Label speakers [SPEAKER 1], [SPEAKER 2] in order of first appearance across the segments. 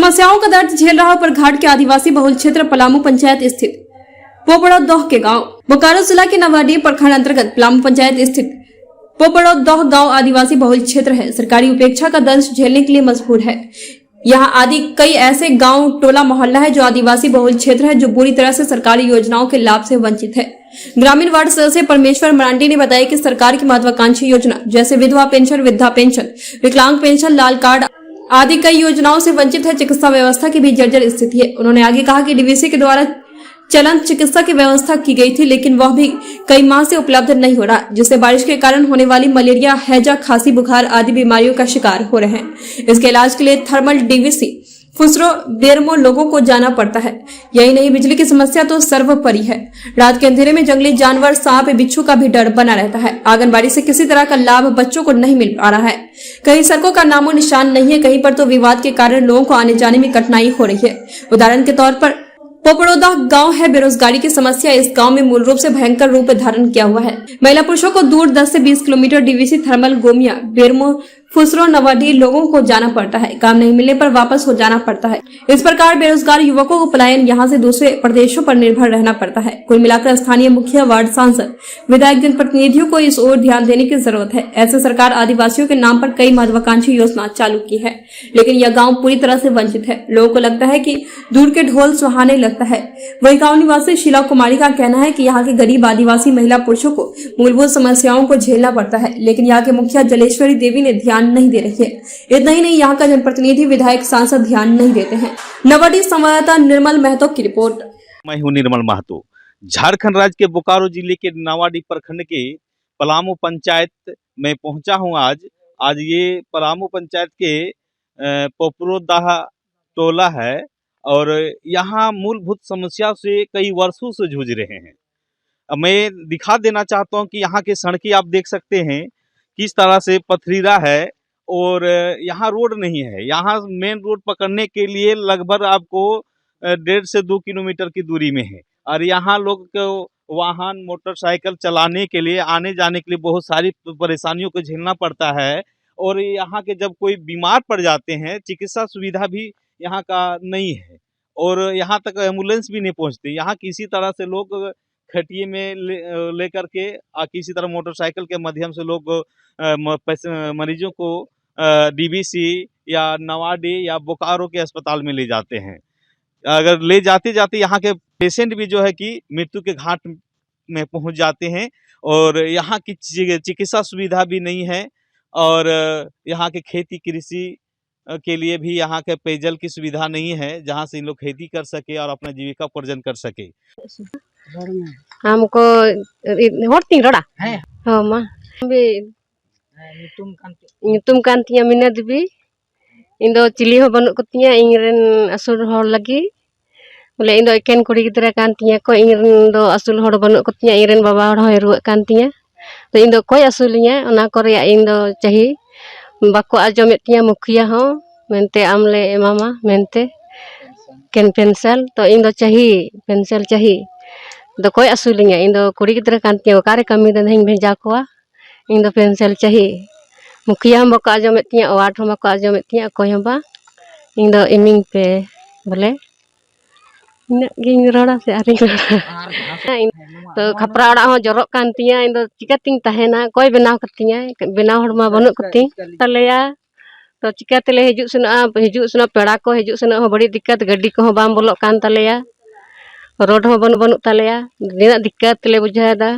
[SPEAKER 1] समस्याओं का दर्द झेल रहा पर घाट के आदिवासी बहुल क्षेत्र पलामू पंचायत स्थित पोपड़ोदह के गांव बोकारो जिला के नवाडीह प्रखंड अंतर्गत पलामू पंचायत स्थित पोपड़ोदह गांव आदिवासी बहुल क्षेत्र है। सरकारी उपेक्षा का दर्द झेलने के लिए मजबूर है। यहाँ आदि कई ऐसे गांव टोला मोहल्ला है जो आदिवासी बहुल क्षेत्र है, जो बुरी तरह से सरकारी योजनाओं के लाभ से वंचित है। ग्रामीण वार्ड सदस्य परमेश्वर मरांडी ने बताया कि सरकार की महत्वाकांक्षी योजना जैसे विधवा पेंशन, वृद्धा पेंशन, विकलांग पेंशन, लाल कार्ड आदि कई योजनाओं से वंचित है। चिकित्सा व्यवस्था की भी जर्जर स्थिति है। उन्होंने आगे कहा कि डीवीसी के द्वारा चलंत चिकित्सा की व्यवस्था की गई थी, लेकिन वह भी कई माह से उपलब्ध नहीं हो रहा, जिससे बारिश के कारण होने वाली मलेरिया, हैजा, खांसी, बुखार आदि बीमारियों का शिकार हो रहे हैं। इसके इलाज के लिए थर्मल डीवीसी, फुसरो, बेरमो लोगों को जाना पड़ता है। यही नहीं, बिजली की समस्या तो सर्वोपरि है। रात के अंधेरे में जंगली जानवर, सांप, बिच्छू का भी डर बना रहता है। आंगनबाड़ी से किसी तरह का लाभ बच्चों को नहीं मिल पा रहा है। कहीं सड़कों का नामो निशान नहीं है, कहीं पर तो विवाद के कारण लोगों को आने जाने में कठिनाई हो रही है। उदाहरण के तौर पर पोपड़ोदह गांव है। बेरोजगारी की समस्या इस गांव में मूल रूप से भयंकर रूप धारण किया हुआ है। महिला पुरुषों को दूर 10 से 20 kilometre DVC, thermal, Gomia, Bermo, Phusro, Nawadi लोगों को जाना पड़ता है। काम नहीं मिलने पर वापस हो जाना पड़ता है। इस प्रकार बेरोजगार युवकों को पलायन यहाँ से दूसरे प्रदेशों पर निर्भर रहना पड़ता है। कुल मिलाकर स्थानीय मुखिया, वार्ड सांसद, विधायक, जनप्रतिनिधियों को इस ओर ध्यान देने की जरूरत है। ऐसे सरकार आदिवासियों के नाम पर कई महत्वाकांक्षी योजना चालू की है, लेकिन यह गाँव पूरी तरह से वंचित है। लोगों को लगता है कि दूर के ढोल सुहाने लगता है। वही गाँव निवासी शीला कुमारी का कहना है कि यहाँ के गरीब आदिवासी महिला पुरुषों को मूलभूत समस्याओं को झेलना पड़ता है, लेकिन यहाँ के मुखिया जलेश्वरी देवी ने ध्यान नहीं दे रही है। इतना ही नहीं, यहाँ का जनप्रतिनिधि, विधायक, सांसद ध्यान नहीं देते हैं। नवाडी संवाददाता निर्मल महतो की रिपोर्ट।
[SPEAKER 2] मैं हूँ निर्मल महतो। झारखंड राज्य के बोकारो जिले के नवाडी प्रखंड के पलामू पंचायत में पहुंचा हूं। आज ये पलामू पंचायत के पोपड़ोदह टोला है और यहाँ मूलभूत समस्या से कई वर्षों से जूझ रहे हैं। मैं दिखा देना चाहता हूं कि यहाँ के सड़कें आप देख सकते हैं किस तरह से पथरीला है और यहाँ रोड नहीं है। यहाँ मेन रोड पकड़ने के लिए लगभग आपको 1.5 से 2 किलोमीटर की दूरी में है और यहाँ लोग को वाहन, मोटरसाइकिल चलाने के लिए, आने जाने के लिए बहुत सारी परेशानियों को झेलना पड़ता है। और यहाँ के जब कोई बीमार पड़ जाते हैं, चिकित्सा सुविधा भी यहाँ का नहीं है और यहाँ तक एम्बुलेंस भी नहीं पहुँचती। यहाँ किसी तरह से लोग खटिए में लेकर के किसी तरह मोटरसाइकिल के माध्यम से लोग मरीजों को डीवीसी या नवाडी या बोकारो के अस्पताल में ले जाते हैं। अगर ले जाते जाते यहाँ के पेशेंट भी जो है कि मृत्यु के घाट में पहुंच जाते हैं और यहाँ की चिकित्सा सुविधा भी नहीं है और यहाँ के खेती कृषि के लिए भी यहाँ के पेयजल की सुविधा नहीं है, जहाँ से इन लोग खेती कर सके और अपना जीविका उपार्जन कर सके।
[SPEAKER 3] हमको होती रोड़ा हाँ माँ तुम कांतिया मिना देवी इन दो चिली हो बनु कुतिया इंगरेन असुल होड़ लगी बोले इन दो एकेन कुड़ी गिदरा कांतिया को इंगरेन दो असुल होड़ बनु कुतिया इंगरेन बाबा होड़ होय रुआ कांतिया तो इन दो कोई असुलिया ओना करे इन दो चाही बाको आजमेतिया मुखिया हो मेनते आमले मामा मेनते केन पेंसल तो इन दो चाही पेंसल चाही दो कोई असुलिया इन दो कुड़ी गिदरा कांतिया कारे कमी दे नहीं भेजा कोआ इन दो पेंसल चाही मुखिया हम बाको आजमेतिया वार्ड हम बाको आजमेतिया कोई हम बा इन दो इमिंग पे बोले गिंग रोड़ा से आरी तो खपरा ओड़ा हो जरो कांतिया इन दो चिकातिंग तहेना कोई बनाव कतिया बनाव हड़मा बनु कति तलेया तो चिकातेले हिजु सुना पेड़ा को हिजु सुना हो बड़ी दिक्कत गाड़ी को बाम बोलो कान तलेया रोड हो बनु तलेया दिना दिक्कत ले बुझादा।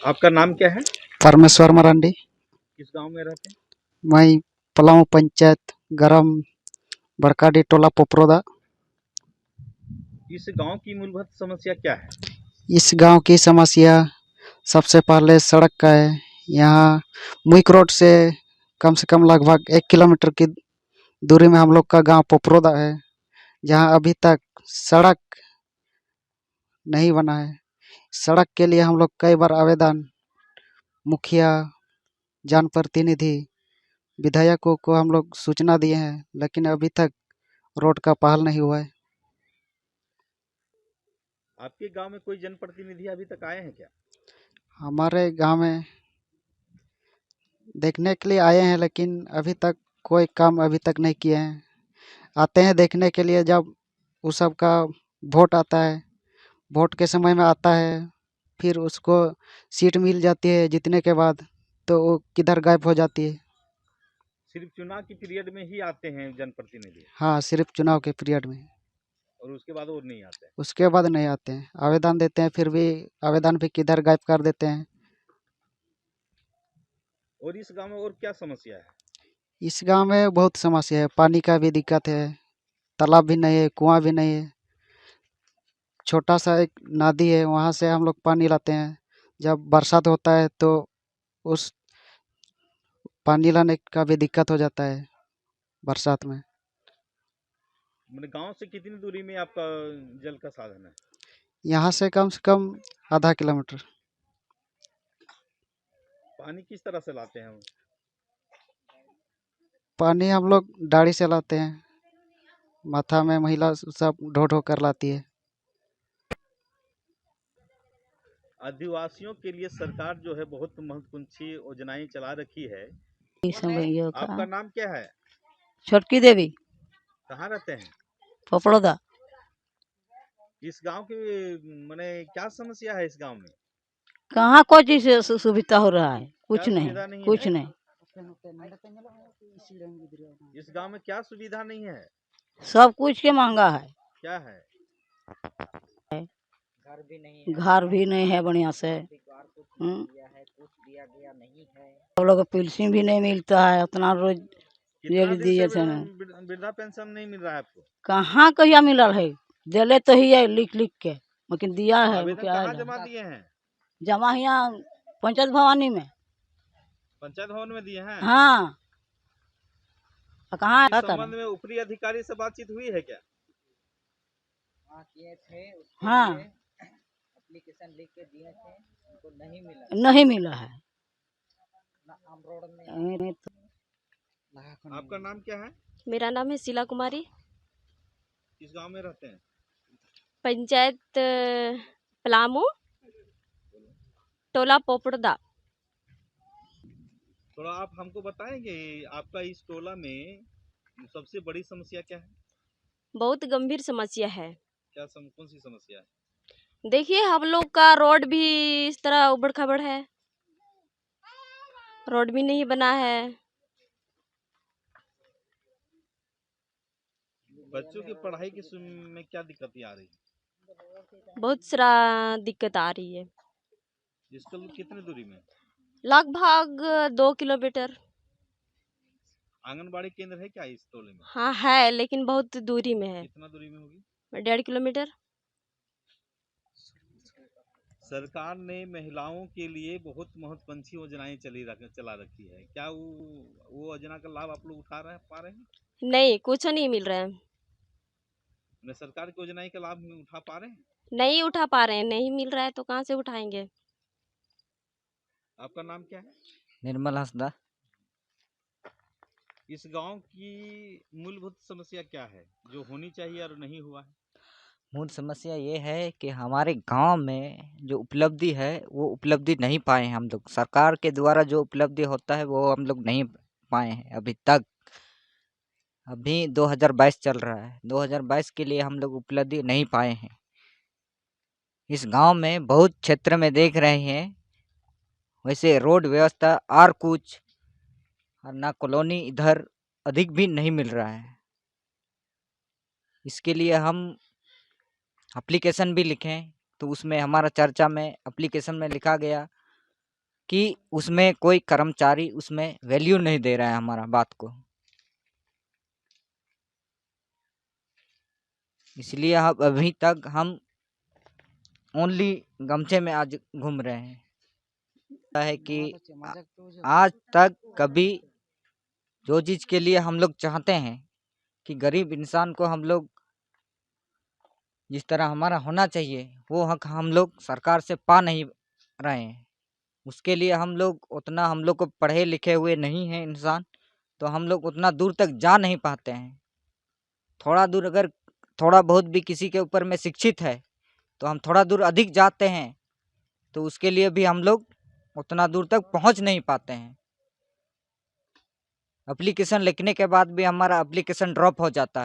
[SPEAKER 2] आपका नाम क्या है?
[SPEAKER 4] परमेश्वर मरांडी।
[SPEAKER 2] किस गांव में रहते हैं?
[SPEAKER 4] मैं पलामू पंचायत गरम बरकाडी टोला पोपड़ोदह।
[SPEAKER 2] इस गांव की मूलभूत समस्या क्या है?
[SPEAKER 4] इस गांव की समस्या सबसे पहले सड़क का है। यहाँ मुइक रोड से कम लगभग 1 किलोमीटर की दूरी में हम लोग का गांव पोपड़ोदह है, जहाँ अभी तक सड़क नहीं बना है। सड़क के लिए हम लोग कई बार आवेदन मुखिया, जनप्रतिनिधि, विधायकों को हम लोग सूचना दिए हैं, लेकिन अभी तक रोड का पहल नहीं हुआ है।
[SPEAKER 2] आपके गांव में कोई जनप्रतिनिधि अभी तक आए हैं क्या?
[SPEAKER 4] हमारे गांव में देखने के लिए आए हैं, लेकिन अभी तक कोई काम अभी तक नहीं किए हैं। आते हैं देखने के लिए जब उस सब का वोट आता है, वोट के समय में आता है, फिर उसको सीट मिल जाती है जीतने के बाद, तो वो किधर गायब हो जाती है।
[SPEAKER 2] सिर्फ चुनाव की पीरियड में ही आते हैं जनप्रतिनिधि,
[SPEAKER 4] हाँ, सिर्फ चुनाव के पीरियड में,
[SPEAKER 2] और उसके बाद और नहीं आते हैं।
[SPEAKER 4] उसके बाद नहीं आते हैं। आवेदन देते हैं, फिर भी आवेदन भी किधर गायब कर देते हैं।
[SPEAKER 2] और इस गांव में और क्या समस्या है?
[SPEAKER 4] इस गांव में बहुत समस्या है, पानी का भी दिक्कत है, तालाब भी नहीं है, कुआं भी नहीं है। छोटा सा एक नदी है, वहाँ से हम लोग पानी लाते हैं। जब बरसात होता है तो उस पानी लाने का भी दिक्कत हो जाता है बरसात में।
[SPEAKER 2] मतलब गांव से कितनी दूरी में आपका जल का साधन है?
[SPEAKER 4] यहाँ से कम आधा किलोमीटर।
[SPEAKER 2] पानी किस तरह से लाते हैं?
[SPEAKER 4] पानी हम लोग डाड़ी से लाते हैं, माथा में महिला सब ढो ढो कर लाती है।
[SPEAKER 2] आदिवासियों के लिए सरकार जो है बहुत महत्वपूर्ण योजनाएं चला रखी है। आपका नाम क्या है?
[SPEAKER 5] छोटकी देवी
[SPEAKER 2] कहाँ रहते हैं?
[SPEAKER 5] पोपड़ोदा।
[SPEAKER 2] इस गांव की माने क्या समस्या है इस गांव में?
[SPEAKER 5] कहाँ कोई चीज से सुविधा हो रहा है? कुछ
[SPEAKER 2] क्या
[SPEAKER 5] नहीं,
[SPEAKER 2] सुविधा नहीं
[SPEAKER 5] कुछ
[SPEAKER 2] है?
[SPEAKER 5] नहीं।
[SPEAKER 2] इस गांव में क्या सुविधा नहीं है?
[SPEAKER 5] सब कुछ के महंगा है।
[SPEAKER 2] क्या है?
[SPEAKER 5] घर भी नहीं है बढ़िया से। सब लोग को पेंशन भी नहीं मिलता है उतना रोज।
[SPEAKER 2] कितना
[SPEAKER 5] ये भी
[SPEAKER 2] दिन
[SPEAKER 5] दिए
[SPEAKER 2] से
[SPEAKER 5] थे ना।
[SPEAKER 2] वृद्धा पेंशन नहीं मिल रहा है आपको?
[SPEAKER 5] कहाँ कहिया मिलल है? दिले तो ही है लिख लिख के, लेकिन दिया है
[SPEAKER 2] आवेदन
[SPEAKER 5] क्या
[SPEAKER 2] कहाँ
[SPEAKER 5] है?
[SPEAKER 2] जमा दिए हैं?
[SPEAKER 5] जमा यहाँ पंचायत भवानी में।
[SPEAKER 2] पंचायत भवन में दिए हैं?
[SPEAKER 5] हाँ, कहाँ
[SPEAKER 2] इस संबंध में ऊपरी अधिकारी से बातचीत हुई है क्या?
[SPEAKER 5] हाँ, नहीं मिला है।
[SPEAKER 2] आपका नाम क्या है?
[SPEAKER 6] मेरा नाम है शीला कुमारी।
[SPEAKER 2] किस गांव में रहते हैं?
[SPEAKER 6] पंचायत पलामू, टोला पोपड़दा।
[SPEAKER 2] थोड़ा आप हमको बताएंगे आपका इस टोला में सबसे बड़ी समस्या क्या है?
[SPEAKER 6] बहुत गंभीर समस्या है।
[SPEAKER 2] कौन सी समस्या है?
[SPEAKER 6] देखिए हम लोग का रोड भी इस तरह उबड़ खाबड़ है, रोड भी नहीं बना है।
[SPEAKER 2] बच्चों की पढ़ाई की में क्या दिक्कतें आ रही है?
[SPEAKER 6] बहुत सारा दिक्कत आ रही है।
[SPEAKER 2] स्कूल कितने दूरी में?
[SPEAKER 6] लगभग 2 किलोमीटर।
[SPEAKER 2] आंगनबाड़ी केंद्र है क्या इस टोले में?
[SPEAKER 6] हाँ है, लेकिन बहुत दूरी में है।
[SPEAKER 2] कितना दूरी में होगी?
[SPEAKER 6] 1.5 किलोमीटर।
[SPEAKER 2] सरकार ने महिलाओं के लिए बहुत महत्वपूर्ण योजनाएं चला रखी है। क्या वो योजना का लाभ आप लोग पा रहे हैं?
[SPEAKER 6] नहीं, कुछ नहीं मिल रहा है।
[SPEAKER 2] सरकार की योजनाएं का लाभ उठा पा रहे हैं?
[SPEAKER 6] नहीं उठा पा रहे हैं, नहीं मिल रहा है तो कहाँ से उठाएंगे।
[SPEAKER 2] आपका नाम क्या है?
[SPEAKER 7] निर्मल हंसदा।
[SPEAKER 2] इस गांव की मूलभूत समस्या क्या है जो होनी चाहिए और नहीं हुआ है?
[SPEAKER 7] मूल समस्या ये है कि हमारे गांव में जो उपलब्धि है वो उपलब्धि नहीं पाए हैं हम लोग। सरकार के द्वारा जो उपलब्धि होता है वो हम लोग नहीं पाए हैं अभी तक। अभी 2022 चल रहा है, 2022 के लिए हम लोग उपलब्धि नहीं पाए हैं। इस गांव में बहुत क्षेत्र में देख रहे हैं वैसे रोड व्यवस्था और कुछ, और ना कॉलोनी इधर अधिक भी नहीं मिल रहा है। इसके लिए हम एप्लीकेशन भी लिखे, तो उसमें हमारा चर्चा में एप्लीकेशन में लिखा गया कि उसमें कोई कर्मचारी उसमें वैल्यू नहीं दे रहा है हमारा बात को। इसलिए अब अभी तक हम ओनली गमछे में आज घूम रहे हैं। है कि आज तक कभी जो चीज़ के लिए हम लोग चाहते हैं कि गरीब इंसान को हम लोग जिस तरह हमारा होना चाहिए वो हक हम लोग सरकार से पा नहीं रहे हैं। उसके लिए हम लोग उतना, हम लोग को पढ़े लिखे हुए नहीं हैं इंसान, तो हम लोग उतना दूर तक जा नहीं पाते हैं। थोड़ा दूर अगर थोड़ा बहुत भी किसी के ऊपर में शिक्षित है तो हम थोड़ा दूर अधिक जाते हैं, तो उसके लिए भी हम लोग उतना दूर तक पहुंच नहीं पाते हैं। एप्लीकेशन लिखने के बाद भी हमारा एप्लीकेशन ड्रॉप हो जाता है।